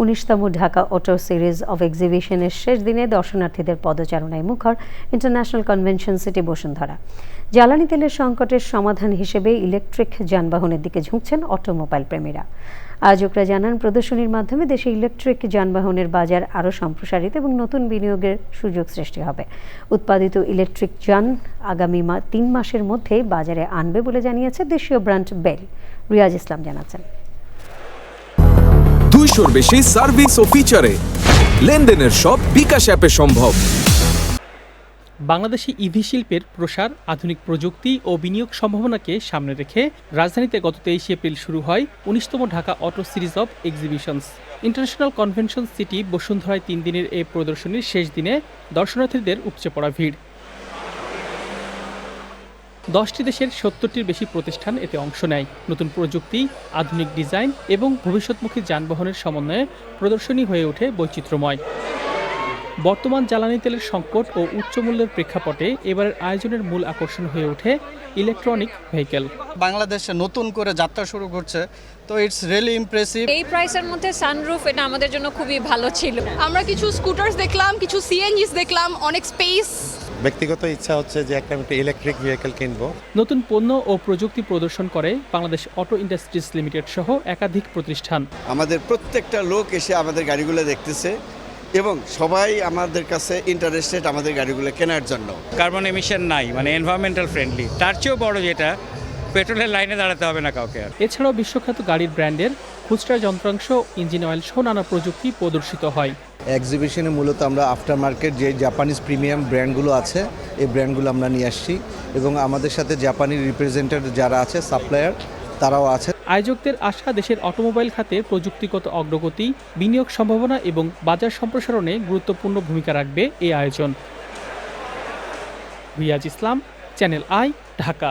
19তম ঢাকা auto series of এক্সিবিশনের শেষ দিনে দর্শনার্থীদের পদচারণায় মুখর ইন্টারন্যাশনাল কনভেনশন সিটি বসুন্ধরা। জ্বালানি তেলের সংকটের সমাধান হিসেবে ইলেকট্রিক যানবাহনের দিকে ঝুঁকছেন অটোমোবাইল প্রেমীরা। আয়োজকরা জানান, প্রদর্শনীর মাধ্যমে দেশে ইলেকট্রিক যানবাহনের বাজার আরও সম্প্রসারিত এবং নতুন বিনিয়োগের সুযোগ সৃষ্টি হবে। উৎপাদিত ইলেকট্রিক যান আগামী 3 মাসের মধ্যে বাজারে আনবে বলে জানিয়েছে দেশীয় ব্র্যান্ড বেল। রিয়াজ ইসলাম জানাচ্ছেন। 200-র বেশি সার্ভিস ও ফিচারে লেনদেনের সব বিকাশ অ্যাপে সম্ভব। বাংলাদেশি ইভি শিল্পের প্রসার, আধুনিক প্রযুক্তি ও বিনিয়োগ সম্ভাবনাকে সামনে রেখে রাজধানীতে গত 23 এপ্রিল শুরু হয় 19তম ঢাকা auto series of exhibitions. International convention city বসুন্ধরায় 3 দিনের এই প্রদর্শনীর শেষ দিনে দর্শনার্থীদের উপচে পড়া ভিড়। 10টি দেশের 70টির বেশি প্রতিষ্ঠান এতে অংশ নেয়। নতুন প্রযুক্তি, আধুনিক ডিজাইন এবং ভবিষ্যৎমুখী যানবাহনের সমন্বয়ে প্রদর্শনী হয়ে ওঠে বৈচিত্র্যময়। বর্তমান জ্বালানি তেলের সংকট ও উচ্চ মূল্যের প্রেক্ষাপটে এবারের আয়োজনের মূল আকর্ষণ হয়ে ওঠে ইলেকট্রনিক ভেহিকেল। বাংলাদেশে নতুন করে যাত্রা শুরু করছে, তো ইটস রিয়েলি ইমপ্রেসিভ। এই প্রাইসের মধ্যে সানরুফ, এটা আমাদের জন্য খুবই ভালো ছিল। আমরা কিছু স্কুটার্স দেখলাম, কিছু সিএনজিস দেখলাম, অনেক স্পেস। ব্যক্তিগত ইচ্ছা হচ্ছে যে একটা ইলেকট্রিক ভেহিকেল কিনবো। নতুন পণ্য ও প্রযুক্তি প্রদর্শন করে বাংলাদেশ অটো ইন্ডাস্ট্রিজ লিমিটেড সহ একাধিক প্রতিষ্ঠান। আমাদের প্রত্যেকটা লোক এসে আমাদের গাড়িগুলো দেখতেছে এবং সবাই আমাদের কাছে ইন্টারেস্টেড আমাদের গাড়িগুলো কেনার জন্য। কার্বন এমিশন নাই, মানে এনভায়রনমেন্টাল ফ্রেন্ডলি। তার চেয়েও বড় যেটা, পেট্রোলের লাইনে দাঁড়াতে হবে না কাউকে। এছাড়াও বিশ্বখ্যাত গাড়ির ব্র্যান্ডের খুচরা যন্ত্রাংশ, ইঞ্জিন অয়েল সহ নানা প্রযুক্তি প্রদর্শিত হয়। এক্সিবিশনে মূলত আমরা আফটার মার্কেট যে জাপানিজ প্রিমিয়াম ব্র্যান্ডগুলো আছে, এই ব্র্যান্ডগুলো আমরা নিয়ে আসছি এবং আমাদের সাথে জাপানি রিপ্রেজেন্টেটিভ যারা আছে, সাপ্লায়ার, তারাও আছে। আয়োজকদের আশা, দেশের অটোমোবাইল খাতে প্রযুক্তিগত অগ্রগতি, বিনিয়োগ সম্ভাবনা এবং বাজার সম্প্রসারণে গুরুত্বপূর্ণ ভূমিকা রাখবে এই আয়োজন। রিয়াজ ইসলাম, চ্যানেল আই, ঢাকা।